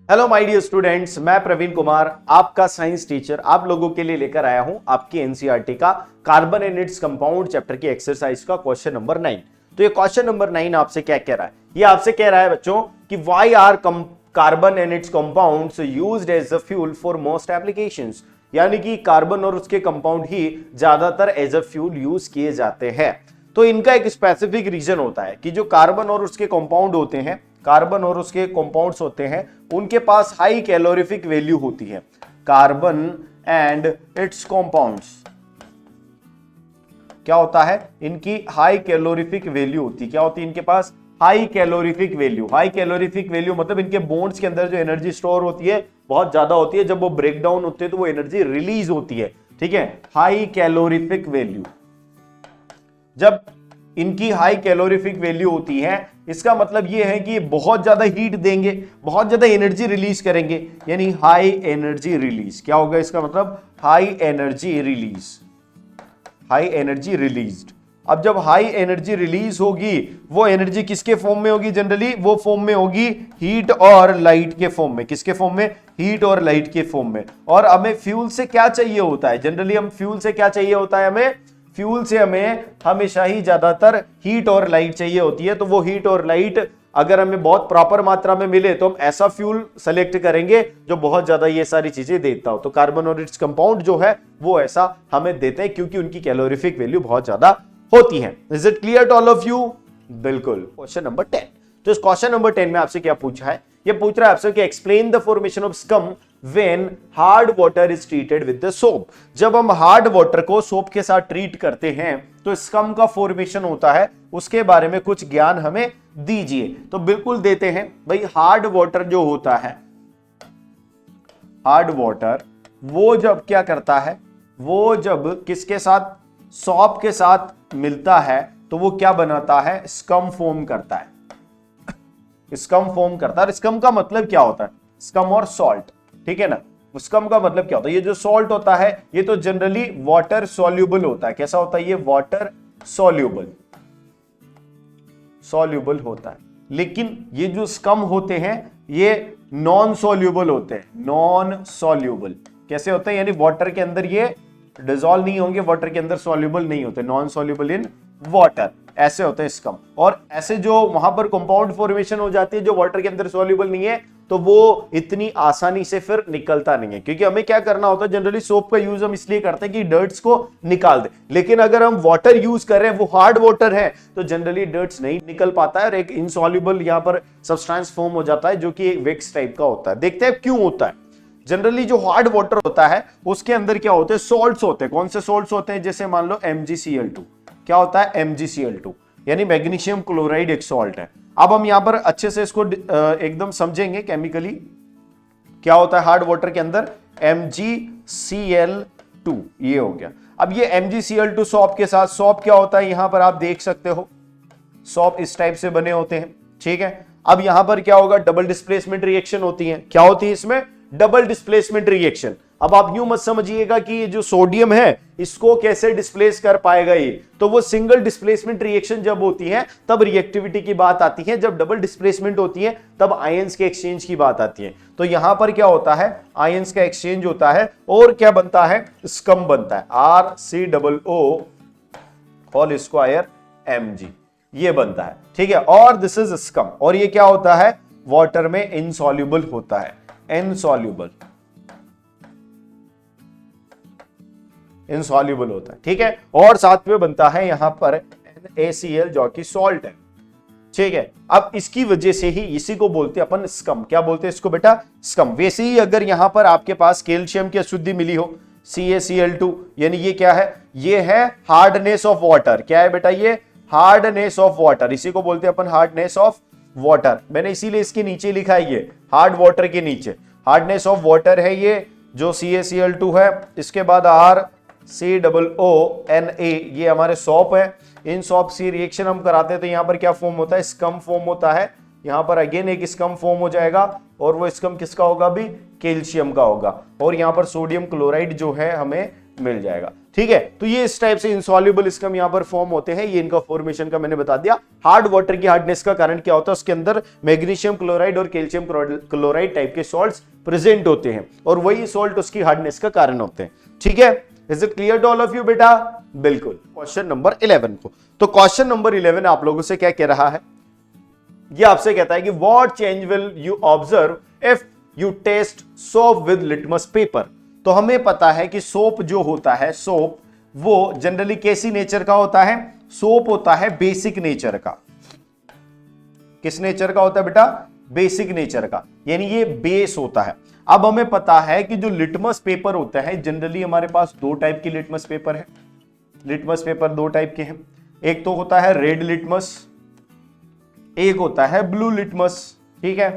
Hello my dear students, मैं प्रवीण कुमार आपका science teacher आप लोगों के लिए लेकर आया हूं आपकी एनसीईआरटी का carbon and its compound chapter की एक्सरसाइज का क्वेश्चन नंबर 9। तो ये क्वेश्चन नंबर 9 आपसे क्या कह रहा है? ये आपसे कह रहा है बच्चों कि why are carbon and its compounds used as a fuel for most applications, यानी कि कार्बन और उसके कंपाउंड ही ज्यादातर एज अ फ्यूल यूज किए जाते हैं। तो इनका एक स्पेसिफिक रीजन होता है कि जो कार्बन और उसके कंपाउंड होते हैं, कार्बन और उसके कंपाउंड्स होते हैं, उनके पास हाई कैलोरीफिक वैल्यू होती है। कार्बन एंड इट्स कंपाउंड्स क्या होता है? इनकी हाई कैलोरीफिक वैल्यू होती है। क्या होती है इनके पास? High calorific value. High calorific value मतलब इनके बोन्स के अंदर जो एनर्जी स्टोर होती है बहुत ज्यादा होती है। जब वो ब्रेक डाउन होते हैं तो वो एनर्जी रिलीज होती है। ठीक है, हाई कैलोरीफिक वैल्यू। जब इनकी हाई कैलोरीफिक वैल्यू होती है, इसका मतलब ये है कि बहुत ज्यादा हीट देंगे, बहुत ज्यादा एनर्जी रिलीज करेंगे, यानी हाई एनर्जी रिलीज। क्या होगा इसका मतलब? High energy release. High energy released. अब जब हाई एनर्जी रिलीज होगी, वो एनर्जी किसके फॉर्म में होगी? जनरली वो फॉर्म में होगी हीट और लाइट के फॉर्म में। किसके फॉर्म में? हीट और लाइट के फॉर्म में। और हमें फ्यूल से क्या चाहिए होता है? जनरली हम फ्यूल से क्या चाहिए होता है? हमें फ्यूल से हमें हमेशा ही ज्यादातर हीट और लाइट चाहिए होती है। तो वो हीट और लाइट अगर हमें बहुत प्रॉपर मात्रा में मिले तो हम ऐसा फ्यूल सेलेक्ट करेंगे जो बहुत ज्यादा ये सारी चीजें देता हो। तो कार्बन और इट्स कंपाउंड जो है वो ऐसा हमें देते हैं क्योंकि उनकी कैलोरीफिक वैल्यू बहुत ज्यादा होती है। Is it clear to all of you? बिल्कुल। Question number 10। तो इस क्वेश्चन नंबर 10 में आपसे क्या पूछा है? ये पूछ रहा है आपसे कि explain the formation of scum when hard water is treated with the soap. जब हम हार्ड वाटर को सोप के साथ ट्रीट करते हैं तो स्कम का फॉर्मेशन होता है, उसके बारे में कुछ ज्ञान हमें दीजिए। तो बिल्कुल देते हैं भाई। हार्ड वाटर जो होता है, हार्ड वाटर वो जब क्या करता है, वो जब किसके साथ? सोप के साथ मिलता है तो वो क्या बनाता है? स्कम फॉर्म करता है। स्कम फॉर्म करता है। स्कम का मतलब क्या होता है? स्कम और सॉल्ट, ठीक है ना? स्कम का मतलब क्या होता है? ये जो सॉल्ट होता है ये तो जनरली वाटर सॉल्यूबल होता है। कैसा होता है ये? वाटर सॉल्यूबल, सॉल्यूबल होता है। लेकिन ये जो स्कम होते हैं ये नॉन सॉल्यूबल होते हैं। नॉन सॉल्यूबल कैसे होते हैं? यानी वाटर के अंदर ये डिसॉल्व नहीं होंगे, वाटर के अंदर सॉल्यूबल नहीं होते। नॉन सॉल्यूबल इन वाटर, ऐसे होते हैं स्कम। और ऐसे जो वहां पर कंपाउंड फॉर्मेशन हो जाती है जो वाटर के अंदर सॉल्यूबल नहीं है, तो वो इतनी आसानी से फिर निकलता नहीं है। क्योंकि हमें क्या करना होता है? जनरली सोप का यूज हम इसलिए करते हैं कि डर्ट्स को निकाल दे। लेकिन अगर हम वाटर यूज कर रहे हैं, वो हार्ड वाटर है, तो जनरली डर्ट्स नहीं निकल पाता है और एक इनसॉल्यूबल यहां पर सब्सटेंस फॉर्म हो जाता है जो कि एक वेक्स टाइप का होता है। देखते हैं क्यों होता है। जनरली जो हार्ड वाटर होता है उसके अंदर क्या होते हैं? सॉल्ट्स होते हैं। कौन से सॉल्ट्स होते हैं? जैसे मान लो MgCl2। क्या होता है? MgCl2 यानी मैग्नीशियम क्लोराइड एक सॉल्ट है। अब हम यहां पर अच्छे से इसको एकदम समझेंगे केमिकली क्या होता है हार्ड वाटर के अंदर। MgCl2 ये हो गया। अब ये MgCl2 सॉप के साथ, सॉप क्या होता है यहां पर आप देख सकते हो, सॉप इस टाइप से बने होते हैं, ठीक है। अब यहां पर क्या होगा? डबल डिस्प्लेसमेंट रिएक्शन होती है। क्या होती है इसमें? Double displacement reaction. अब आप यूं मत समझिएगा कि ये जो सोडियम है इसको कैसे डिस्प्लेस कर पाएगा ये, तो वो सिंगल डिस्प्लेसमेंट रिएक्शन जब होती है तब रिएक्टिविटी की बात आती है। जब डबल डिस्प्लेसमेंट होती है तब आयंस के एक्सचेंज की बात आती है। तो यहां पर क्या होता है? आयंस का एक्सचेंज होता है और क्या बनता है? स्कम बनता है। RCOO होल स्क्वायर Mg ये बनता है, ठीक है। और दिस इज स्कम। और ये क्या होता है? वाटर में इनसॉल्यूबल होता है। इनसॉल्यूबल, इनसॉल्यूबल होता है, ठीक है। और साथ में बनता है यहां पर NaCl जो कि सॉल्ट है, ठीक है। अब इसकी वजह से ही इसी को बोलते हैं अपन स्कम। क्या बोलते हैं इसको बेटा? स्कम। वैसे ही अगर यहां पर आपके पास कैल्शियम की अशुद्धि मिली हो, CaCl2, यानी ये क्या है? ये है हार्डनेस ऑफ वाटर। क्या है बेटा? ये हार्डनेस ऑफ वाटर। इसी को बोलते हैं अपन हार्डनेस ऑफ वाटर। मैंने इसीलिए इसके नीचे लिखा है ये हार्ड वाटर के नीचे हार्डनेस ऑफ वाटर है ये जो CaCl2 है। इसके बाद RCOONA ये हमारे सॉप है। इन सॉप से रिएक्शन हम कराते हैं तो यहां पर क्या फॉर्म होता है? स्कम फॉर्म होता है। यहां पर अगेन एक स्कम फॉर्म हो जाएगा और वो स्कम किसका होगा? भी कैल्शियम का होगा। और यहां पर सोडियम क्लोराइड जो है हमें मिल जाएगा। ठीक है, तो ये इस टाइप से इंसॉल्युबल स्कम यहां पर फॉर्म होते हैं। ये इनका फॉर्मेशन का मैंने बता दिया। हार्ड वाटर की हार्डनेस का कारण क्या होता है, उसके अंदर मैग्नीशियम क्लोराइड और कैल्शियम क्लोराइड टाइप के सॉल्ट्स प्रेजेंट होते हैं और वही सॉल्ट उसकी हार्डनेस का कारण होते हैं। ठीक है, is it clear to all of you बेटा? बिल्कुल। क्वेश्चन नंबर 11 को, तो क्वेश्चन नंबर 11 आप लोगों से क्या कह रहा है, ये आपसे कहता है कि what change will you observe if you test soap with litmus paper. तो हमें पता है कि सोप जो होता है, सोप वो जनरली कैसी नेचर का होता है? सोप होता है बेसिक नेचर का। किस नेचर का होता है बेटा? बेसिक नेचर का, यानी ये बेस होता है। अब हमें पता है कि जो लिटमस पेपर होता है, जनरली हमारे पास दो टाइप की लिटमस पेपर है। लिटमस पेपर दो टाइप के हैं, एक तो होता है रेड लिटमस, एक होता है ब्लू लिटमस। ठीक है,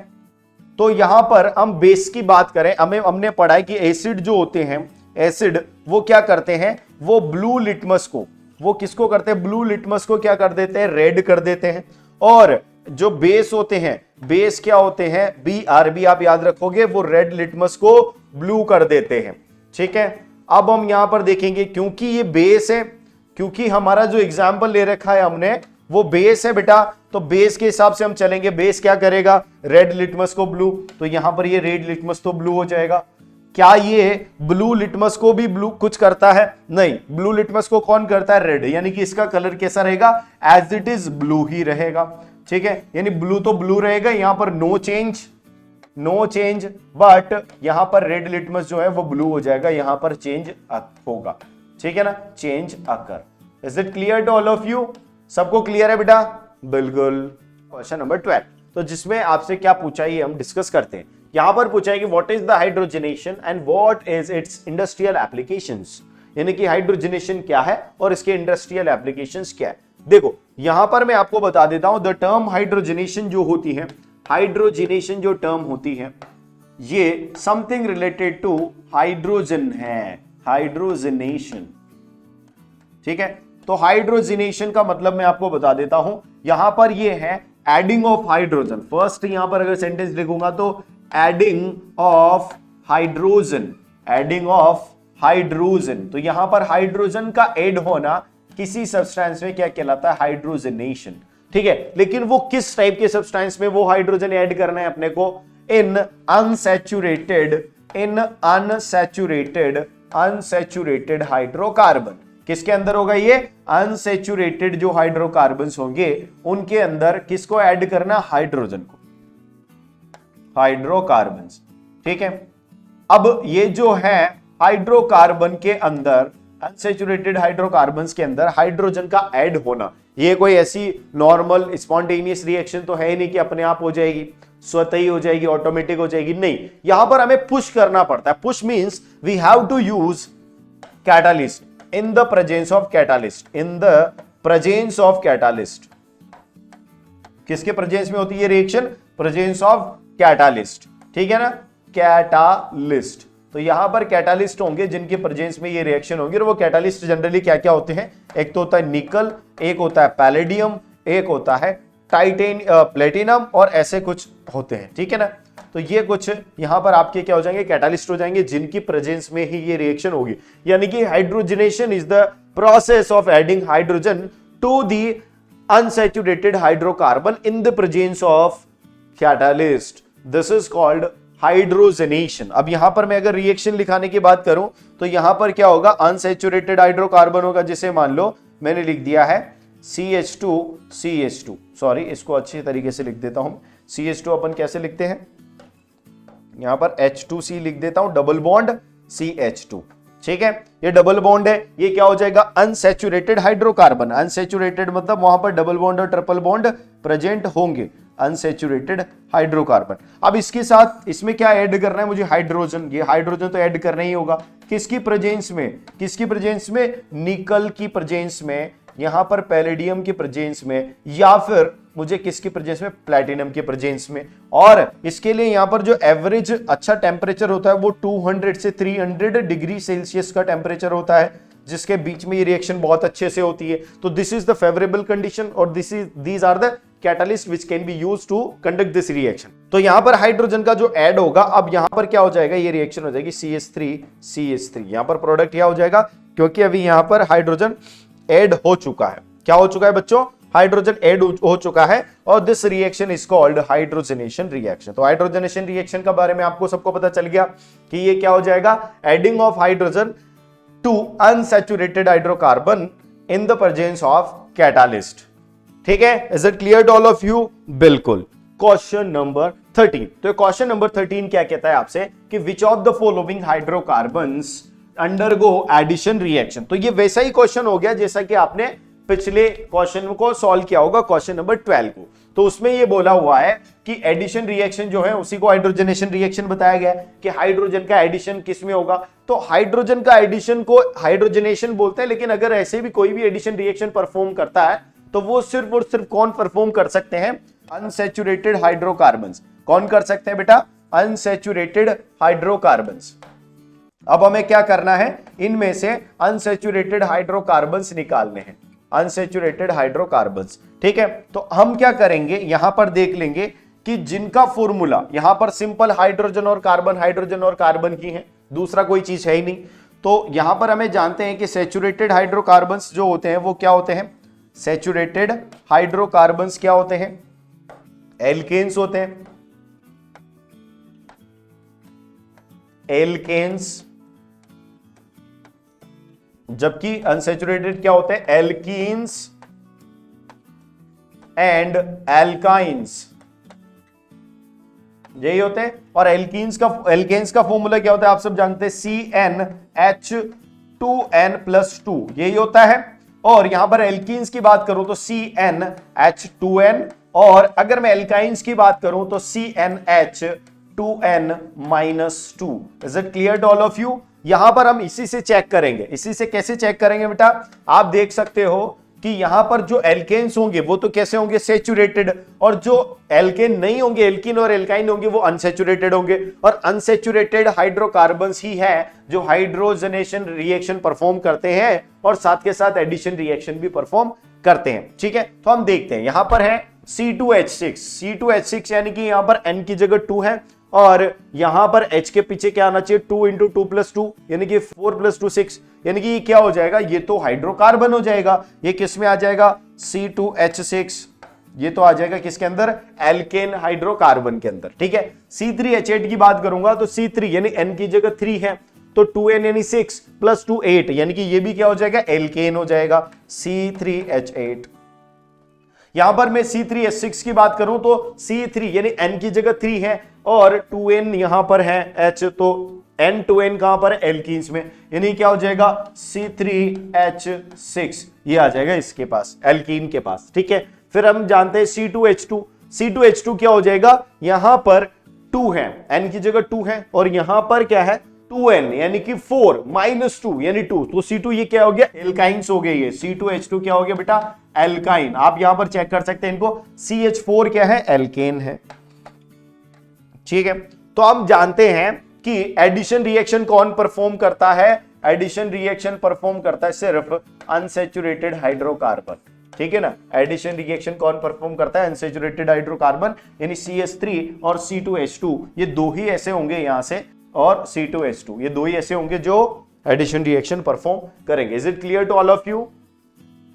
तो यहां पर हम बेस की बात करें, हमने पढ़ा है कि एसिड जो होते हैं, एसिड वो क्या करते हैं, वो ब्लू लिटमस को, वो किसको करते हैं? ब्लू लिटमस को क्या कर देते हैं? रेड कर देते हैं। और जो बेस होते हैं, बेस क्या होते हैं? BRB आप याद रखोगे, वो रेड लिटमस को ब्लू कर देते हैं। ठीक है, अब हम यहां पर देखेंगे, क्योंकि ये बेस है, क्योंकि हमारा जो एग्जाम्पल ले रखा है हमने वो बेस है बेटा, तो बेस के हिसाब से हम चलेंगे। बेस क्या करेगा? रेड लिटमस को ब्लू, तो यहां पर ये रेड लिटमस तो ब्लू हो जाएगा। क्या ये ब्लू लिटमस को भी ब्लू कुछ करता है? नहीं, ब्लू लिटमस को कौन करता है? रेड, यानी कि इसका कलर कैसा रहेगा? एज इट इज ब्लू ही रहेगा। ठीक है, यानी ब्लू तो ब्लू रहेगा, यहां पर no change, no change, but यहां पर रेड लिटमस जो है वो ब्लू हो जाएगा, यहां पर चेंज होगा। ठीक है ना, change occur. Is it clear to all of you? सबको क्लियर है बेटा? बिल्कुल। क्वेश्चन नंबर 12, तो जिसमें आपसे क्या पूछा है ये हम डिस्कस करते हैं। यहां पर पूछा है कि what is the hydrogenation and what is it's industrial applications, यानी कि हाइड्रोजनेशन क्या है और इसके इंडस्ट्रियल एप्लीकेशंस क्या है। देखो यहां पर मैं आपको बता देता हूं, द टर्म हाइड्रोजनेशन जो होती है, हाइड्रोजनेशन जो टर्म होती है, ये समथिंग रिलेटेड टू हाइड्रोजन है, हाइड्रोजनेशन। ठीक है, तो हाइड्रोजनेशन का मतलब मैं आपको बता देता हूं, यहां पर ये है एडिंग ऑफ हाइड्रोजन। फर्स्ट यहां पर अगर सेंटेंस लिखूंगा तो adding of hydrogen, adding of hydrogen. तो यहां पर हाइड्रोजन का ऐड होना किसी सब्सटेंस में क्या कहलाता है? हाइड्रोजनेशन। ठीक है, लेकिन वो किस टाइप के सब्सटेंस में वो हाइड्रोजन ऐड करना है अपने को? इन अनसैचुरेटेड हाइड्रोकार्बन। किसके अंदर होगा ये? अनसैचुरेटेड जो हाइड्रोकार्बन्स होंगे उनके अंदर किसको ऐड करना? हाइड्रोजन को, हाइड्रोकार्बन्स। ठीक है, अब ये जो है हाइड्रोकार्बन के अंदर, अनसैचुरेटेड हाइड्रोकार्बन्स के अंदर हाइड्रोजन का ऐड होना, ये कोई ऐसी नॉर्मल स्पॉन्टेनियस रिएक्शन तो है ही नहीं कि अपने आप हो जाएगी, स्वतः ही हो जाएगी, ऑटोमेटिक हो जाएगी। नहीं, यहां पर हमें पुश करना पड़ता है। Push means we have to use catalyst in the presence of catalyst, in the presence of catalyst। किसके प्रेजेंस में होती है ये रिएक्शन? Presence of catalyst. ठीक है ना, कैटालिस्ट। तो यहां पर कैटालिस्ट होंगे जिनके प्रेजेंस में ये रिएक्शन होंगी, और वो कैटालिस्ट जनरली क्या क्या होते हैं? एक तो होता है निकल, एक होता है पैलेडियम, एक होता है प्लेटिनम, और ऐसे कुछ होते हैं। ठीक है ना, तो ये कुछ यहां पर आपके क्या हो जाएंगे? कैटालिस्ट हो जाएंगे, जिनकी प्रेजेंस में ही ये रिएक्शन होगी। यानी कि hydrogenation is the process of adding hydrogen to the unsaturated hydrocarbon in the presence of catalyst. This is called hydrogenation. अब यहां पर मैं अगर रिएक्शन लिखाने की बात करूं तो यहां पर क्या होगा? अनसैचुरेटेड हाइड्रोकार्बन होगा, जिसे मान लो मैंने लिख दिया है CH2, सॉरी इसको अच्छी तरीके से लिख देता हूं। CH2 अपन कैसे लिखते हैं? यहां पर H2C लिख देता हूं, डबल बॉन्ड CH2। ठीक है, ये डबल बॉन्ड है, ये क्या हो जाएगा? Unsaturated hydrocarbon. अनसैचुरेटेड मतलब वहां पर डबल बॉन्ड और ट्रिपल बॉन्ड प्रेजेंट होंगे, अनसैचुरेटेड हाइड्रोकार्बन। अब इसके साथ इसमें क्या ऐड करना है मुझे? हाइड्रोजन। ये हाइड्रोजन तो ऐड करना ही होगा, किसकी प्रेजेंस में? किसकी प्रेजेंस में? निकल की प्रेजेंस में, यहां पर पैलेडियम की प्रेजेंस में, या फिर मुझे किसकी प्रेजेंस में? प्लैटिनम की प्रेजेंस में। और इसके लिए यहां पर जो एवरेज अच्छा टेम्परेचर होता है वो 200 से 300 डिग्री सेल्सियस का टेम्परेचर होता है, जिसके बीच में ये रिएक्शन बहुत अच्छे से होती है। तो this is the favourable condition और these are the catalyst which can be used to conduct this reaction. तो यहां पर हाइड्रोजन का जो ऐड होगा, अब यहां पर क्या हो जाएगा, ये रिएक्शन हो जाएगी CH3 यहां पर प्रोडक्ट क्या हो जाएगा, क्योंकि अभी यहां पर हाइड्रोजन ऐड हो चुका है। क्या हो चुका है बच्चों, हाइड्रोजन ऐड हो चुका है और this reaction is called hydrogenation reaction. तो हाइड्रोजनेशन रिएक्शन के बारे में आपको सबको पता चल गया कि ये क्या हो जाएगा, adding of hydrogen to unsaturated hydrocarbon in the presence of catalyst. ठीक है, is it clear to all of you? बिल्कुल। Question number 13। तो क्वेश्चन नंबर 13 क्या कहता है आपसे कि which of the following hydrocarbons undergo addition reaction. तो ये वैसा ही क्वेश्चन हो गया जैसा कि आपने पिछले क्वेश्चन को सॉल्व किया होगा, क्वेश्चन नंबर 12 को। तो उसमें ये बोला हुआ है कि एडिशन रिएक्शन जो है उसी को हाइड्रोजनेशन रिएक्शन बताया गया है कि हाइड्रोजन का एडिशन किस में होगा। तो हाइड्रोजन का एडिशन को हाइड्रोजनेशन बोलते हैं, लेकिन अगर ऐसे भी कोई भी एडिशन रिएक्शन परफॉर्म करता है तो वो सिर्फ और सिर्फ कौन परफॉर्म कर सकते हैं, अनसैचुरेटेड हाइड्रोकार्बन्स। कौन कर सकते हैं बेटा, अनसैचुरेटेड हाइड्रोकार्बन्स। अब हमें क्या करना है, इनमें से अनसैचुरेटेड हाइड्रोकार्बन्स निकालने हैं, अनसैचुरेटेड हाइड्रोकार्बन्स। ठीक है, तो हम क्या करेंगे, यहां पर देख लेंगे कि जिनका फॉर्मूला यहां पर सिंपल हाइड्रोजन और कार्बन की है, दूसरा कोई चीज है ही नहीं। तो यहां पर हमें जानते हैं कि सैचुरेटेड हाइड्रोकार्बन्स जो होते हैं वो क्या होते हैं, सैचुरेटेड हाइड्रोकार्बन्स क्या होते हैं, एल्केन्स होते हैं, एल्केन्स। जबकि अनसैचुरेटेड क्या होते हैं, एल्कीन्स एंड एल्काइंस, यही होते हैं। और एल्केन्स का फॉर्मूला क्या होता है, आप सब जानते हैं, CnH2n+2, यही होता है। और यहां पर एल्कीन्स की बात करूं तो CnH2n, और अगर मैं एल्काइंस की बात करूं तो CnH2n-2। Is it clear to all of you? यहां पर हम इसी से चेक करेंगे। इसी से कैसे चेक करेंगे बेटा, आप देख सकते हो कि यहां पर जो एल्केन्स होंगे वो तो कैसे होंगे, सैचुरेटेड, और जो एल्केन नहीं होंगे, एल्कीन और एल्काइन होंगे, वो अनसैचुरेटेड होंगे। और अनसैचुरेटेड हाइड्रोकार्बन्स ही है जो हाइड्रोजनेशन रिएक्शन परफॉर्म करते हैं और साथ के साथ एडिशन रिएक्शन भी परफॉर्म करते हैं। ठीक है, तो हम देखते हैं, यहां पर है C2H6 यानी कि यहां पर N की जगह 2 है, और यहां पर H के पीछे क्या आना चाहिए, 2 × 2+2 यानी कि 4 + 2 6, यानी कि ये क्या हो जाएगा, ये तो हाइड्रोकार्बन हो जाएगा। ये किस में आ जाएगा, C2H6, ये तो आ जाएगा किसके अंदर, एल्केन हाइड्रोकार्बन के अंदर। ठीक है, C3H8 की बात करूंगा तो C3 यानी N की जगह 3 है, तो 2N यानी 6 + 2 8, यानी कि ये भी क्या हो जाएगा, एल्केन हो जाएगा, C3H8। यहां पर मैं C3H6 की बात करूं तो C3 यानी N की जगह 3 है और 2N यहां पर है H, तो N2N कहां पर है, एल्कीन्स में, यानी क्या हो जाएगा, C3H6, ये आ जाएगा इसके पास, एल्कीन के पास। ठीक है, फिर हम जानते हैं C2H2 क्या हो जाएगा, यहां पर 2 है, N की जगह 2 है, और यहां पर क्या है, 2N यानी कि 4 - 2 यानी 2, तो C2 ये क्या हो गया, एल्काइंस हो गए। ये C2H2 क्या हो गया बेटा, एल्काइन। आप यहां पर चेक कर सकते हैं इनको, CH4 क्या है, एल्केन है। ठीक है, तो हम जानते हैं कि एडिशन रिएक्शन कौन परफॉर्म करता है, एडिशन रिएक्शन परफॉर्म करता है सिर्फ अनसैचुरेटेड हाइड्रोकार्बन। ठीक है ना, एडिशन रिएक्शन कौन परफॉर्म करता है, अनसैचुरेटेड हाइड्रोकार्बन, यानी CH3 और C2H2, ये दो ही ऐसे होंगे यहां से, और C2H2, ये दो ही ऐसे होंगे जो एडिशन रिएक्शन परफॉर्म करेंगे। Is it clear to all of you?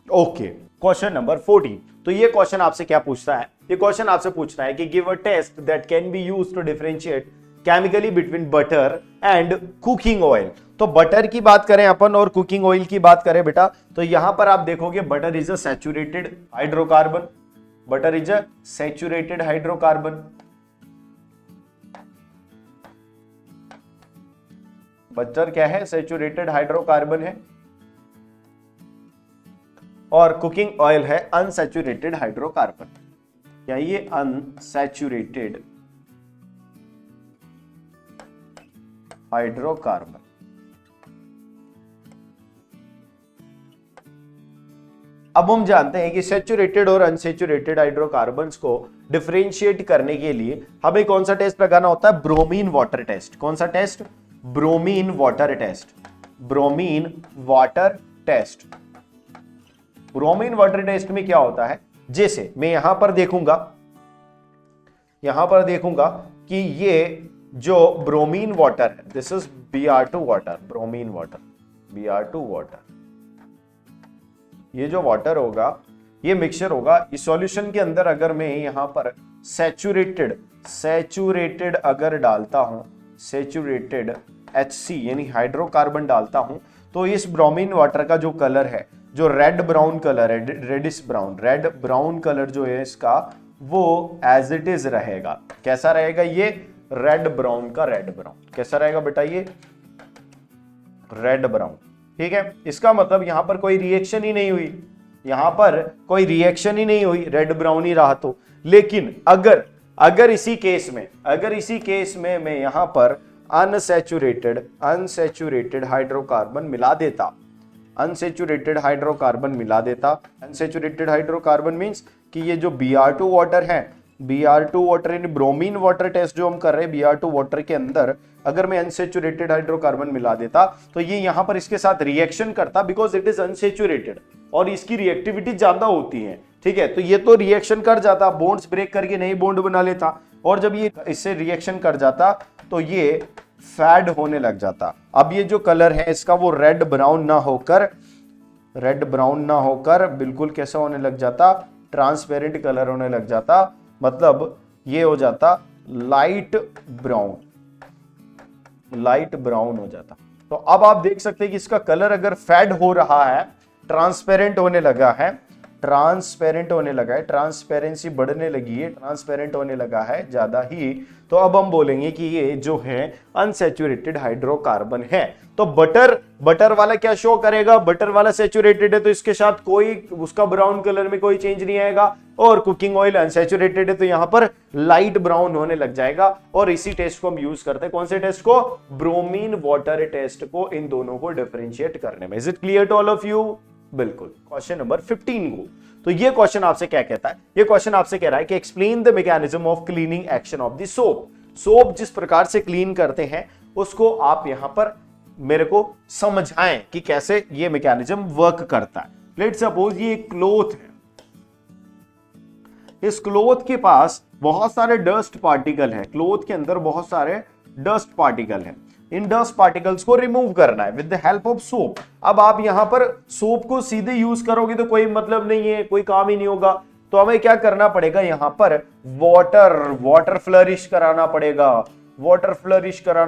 Okay, question number 14। तो ये क्वेश्चन आपसे क्या पूछता है, ये क्वेश्चन आपसे पूछता है कि give a test that can be used to differentiate chemically between butter and cooking oil. तो बटर की बात करें अपन और कुकिंग ऑयल की बात करें बेटा, तो यहां पर आप देखोगे butter is a saturated hydrocarbon, butter is a saturated hydrocarbon, butter क्या है, सैचुरेटेड हाइड्रोकार्बन है, और कुकिंग ऑयल है अनसैचुरेटेड हाइड्रोकार्बन, या ये अनसैचुरेटेड हाइड्रोकार्बन। अब हम जानते हैं कि सैचुरेटेड और अनसैचुरेटेड हाइड्रोकार्बन्स को डिफरेंशिएट करने के लिए हमें कौन सा टेस्ट लगाना होता है, ब्रोमीन वाटर टेस्ट। कौन सा test, bromine water test, bromine water test. Bromine water test में क्या होता है जैसे मैं यहां पर देखूंगा कि ये जो ब्रोमीन वाटर है, this is Br2 water, bromine water, Br2 water, ये जो वाटर होगा, ये मिक्सचर होगा। इस सॉल्यूशन के अंदर अगर मैं यहां पर सैचुरेटेड अगर डालता हूं, सैचुरेटेड HC यानी हाइड्रोकार्बन डालता हूं, तो इस ब्रोमीन वाटर का जो कलर है, जो रेड ब्राउन कलर है, reddish brown, red brown colour जो है इसका, वो एज इट इज रहेगा। कैसा रहेगा ये? रेड ब्राउन का रेड ब्राउन। कैसा रहेगा बेटा? ये रेड ब्राउन। ठीक है, इसका मतलब यहां पर कोई रिएक्शन ही नहीं हुई, यहां पर कोई रिएक्शन ही नहीं हुई, रेड ब्राउन ही रहा तो। लेकिन अगर इसी केस में मैं यहां पर अनसैचुरेटेड हाइड्रोकार्बन मिला देता, अनसैचुरेटेड हाइड्रोकार्बन मींस कि ये जो Br2 वाटर है, Br2 वाटर यानी ब्रोमीन वाटर टेस्ट जो हम कर रहे हैं, Br2 वाटर के अंदर अगर मैं अनसैचुरेटेड हाइड्रोकार्बन मिला देता तो ये यहां पर इसके साथ रिएक्शन करता, बिकॉज इट इज अनसैचुरेटेड और इसकी रिएक्टिविटी ज्यादा होती है। ठीक है, तो ये तो रिएक्शन कर जाता, बॉन्ड्स ब्रेक करके नई बॉन्ड बना लेता, और जब ये इससे रिएक्शन कर जाता तो ये फैड होने लग जाता। अब ये जो कलर है इसका वो रेड ब्राउन ना होकर बिल्कुल कैसा होने लग जाता? ट्रांसपेरेंट कलर होने लग जाता, मतलब ये हो जाता लाइट ब्राउन हो जाता। तो अब आप देख सकते हैं कि इसका कलर अगर फैड हो रहा है, ट्रांसपेरेंट होने लगा है, ट्रांसपेरेंसी बढ़ने लगी है, ट्रांसपेरेंट होने लगा है ज्यादा ही, तो अब हम बोलेंगे कि ये जो है अनसैचुरेटेड हाइड्रोकार्बन है। तो बटर वाला क्या शो करेगा? बटर वाला सैचुरेटेड है तो इसके साथ कोई उसका ब्राउन कलर में कोई चेंज नहीं आएगा, और कुकिंग ऑयल अनसैचुरेटेड है तो यहां पर लाइट ब्राउन होने लग जाएगा। और इसी टेस्ट को हम यूज करते हैं, कौन से टेस्ट को? ब्रोमीन वाटर टेस्ट को, इन दोनों को डिफरेंशिएट करने में। Is it clear to all of you? बिल्कुल। क्वेश्चन नंबर 15 को, तो ये क्वेश्चन आपसे क्या कहता है? ये क्वेश्चन आपसे कह रहा है कि explain the mechanism of cleaning action of the soap जिस प्रकार से क्लीन करते हैं उसको आप यहां पर मेरे को समझाएं कि कैसे ये मैकेनिज्म वर्क करता है। लेट्स सपोज ये एक क्लॉथ है, इस क्लॉथ के पास बहुत सारे डस्ट पार्टिकल हैं, क्लॉथ के अंदर बहुत सारे डस्ट पार्टिकल हैं, इन डस्ट पार्टिकल्स को रिमूव करना है with the help of soap. अब आप यहां पर सोप को सीधे यूज करोगे तो कोई मतलब नहीं है, कोई काम ही नहीं होगा, तो हमें क्या करना पड़ेगा? यहां पर वाटर फ्लरिश कराना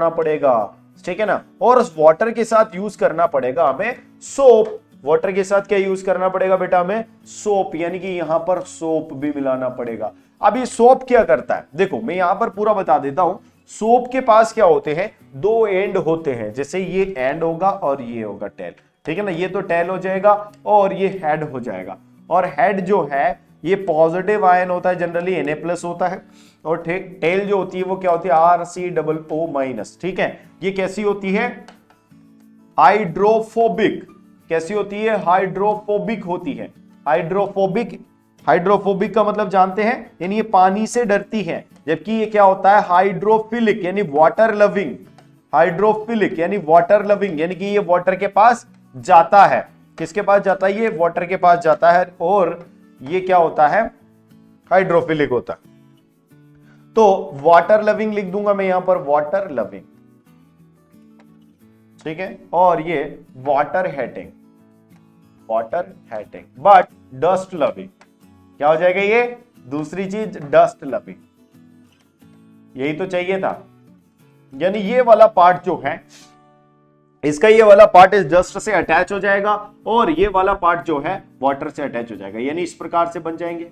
पड़ेगा, ठीक है ना। और उस वाटर के साथ यूज करना पड़ेगा हमें सोप। वाटर के साथ क्या यूज करना पड़ेगा बेटा? हमें सोप, यानी कि यहां पर सोप भी मिलाना पड़ेगा। अब ये सोप क्या करता है? देखो मैं यहां पर पूरा बता देता हूं। सोप के पास क्या होते हैं? दो एंड होते हैं, जैसे ये एंड होगा और ये होगा टेल, ठीक है ना। ये तो टेल हो जाएगा और ये हेड हो जाएगा, और हेड जो है ये पॉजिटिव आयन होता है, जनरली Na+ होता है, और ठीक टेल जो होती है वो क्या होती है? RCOO-। ठीक है, ये कैसी होती है? हाइड्रोफोबिक। कैसी होती है? हाइड्रोफोबिक होती है। हाइड्रोफोबिक का मतलब जानते हैं, यानी ये पानी से डरती है, जबकि ये क्या होता है? हाइड्रोफिलिक यानी वाटर लविंग। हाइड्रोफिलिक यानी वाटर लविंग, यानी कि ये वाटर के पास जाता है। किसके पास जाता है? ये वाटर के पास जाता है, और ये क्या होता है? हाइड्रोफिलिक होता है। तो वाटर लविंग लिख दूंगा मैं यहां पर, वाटर लविंग, ठीक है। और ये water hating, but dust loving. क्या हो जाएगा ये? दूसरी चीज डस्ट लविंग। यही तो चाहिए था, यानी ये वाला पार्ट जो है इसका, ये वाला पार्ट इस डस्ट से अटैच हो जाएगा, और ये वाला पार्ट जो है वाटर से अटैच हो जाएगा, यानी इस प्रकार से बन जाएंगे।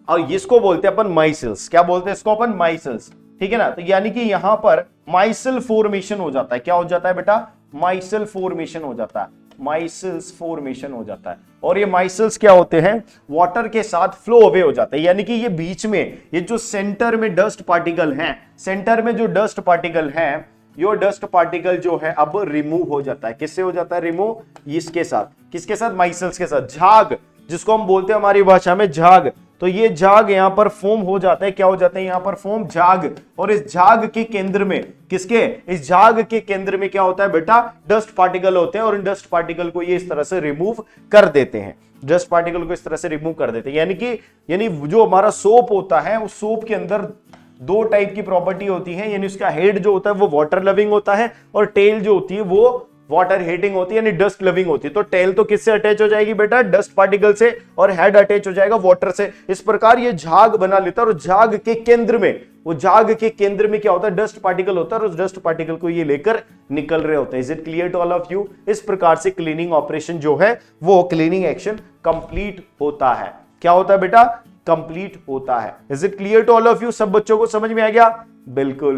और इसको बोलते हैं अपन माइसेल्स। क्या बोलते हैं इसको अपन? माइसेल्स, ठीक है ना। तो यानी कि यहां पर माइसेल फॉर्मेशन हो जाता है। क्या हो जाता है बेटा? माइसेल फॉर्मेशन हो जाता है, माइसेल्स फॉर्मेशन हो जाता है। और ये माइसेल्स क्या होते हैं? वाटर के साथ फ्लो अवे हो जाते हैं, यानी कि ये बीच में, ये जो सेंटर में डस्ट पार्टिकल हैं, सेंटर में जो डस्ट पार्टिकल हैं, ये डस्ट पार्टिकल जो है अब रिमूव हो जाता है। किससे हो जाता है रिमूव? इसके साथ। किसके साथ? माइसेल्स के साथ। झाग, जिसको हम बोलते हैं हमारी भाषा में झाग, तो ये झाग यहां पर फॉर्म हो जाता है, क्या हो जाता है यहां पर फॉर्म, झाग। और इस झाग के केंद्र में, किसके, इस झाग के केंद्र में क्या होता है बेटा, डस्ट पार्टिकल होते हैं, और इन डस्ट पार्टिकल को ये इस तरह से रिमूव कर देते हैं, डस्ट पार्टिकल को इस तरह से रिमूव कर देते हैं। यानी जो हमारा सोप होता है, उस सोप के अंदर दो टाइप की प्रॉपर्टी होती है, यानी उसका हेड जो होता है वो वाटर लविंग होता है, और टेल जो होती है वो वाटर हीटिंग होती है, यानी डस्ट लविंग होती है। तो टेल तो किससे अटैच हो जाएगी बेटा, डस्ट पार्टिकल से, और हेड अटैच हो जाएगा वाटर से। इस प्रकार ये झाग बना लेता है, और झाग के केंद्र में, वो झाग के केंद्र में क्या होता है, डस्ट पार्टिकल होता है, और उस डस्ट पार्टिकल को ये लेकर निकल रहे होते हैं। Is it clear to all of you? इस प्रकार से क्लीनिंग ऑपरेशन जो है वो क्लीनिंग एक्शन कंप्लीट होता है। क्या होता है बेटा, कंप्लीट होता है। Is it clear to all of you? सब बच्चों को समझ में आ गया? बिल्कुल।